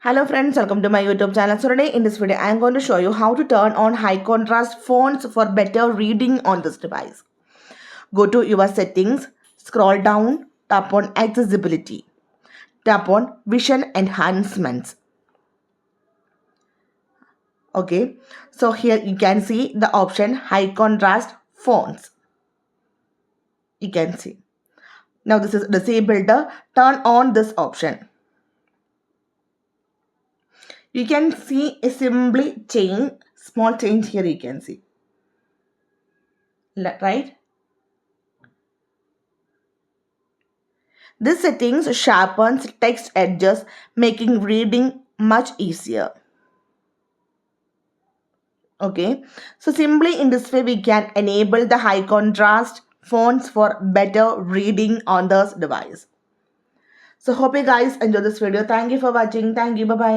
Hello friends, welcome to my YouTube channel. So today in this video, I am going to show you how to turn on high contrast fonts for better reading on this device. Go to your settings, scroll down, tap on accessibility, tap on vision enhancements. Okay, so here you can see the option high contrast fonts. You can see. Now this is disabled. Turn on this option. You can see a simply change, small change here you can see. Right? This settings sharpens text edges, making reading much easier. Okay, so simply in this way we can enable the high contrast fonts for better reading on this device. So hope you guys enjoy this video. Thank you for watching. Thank you. Bye bye.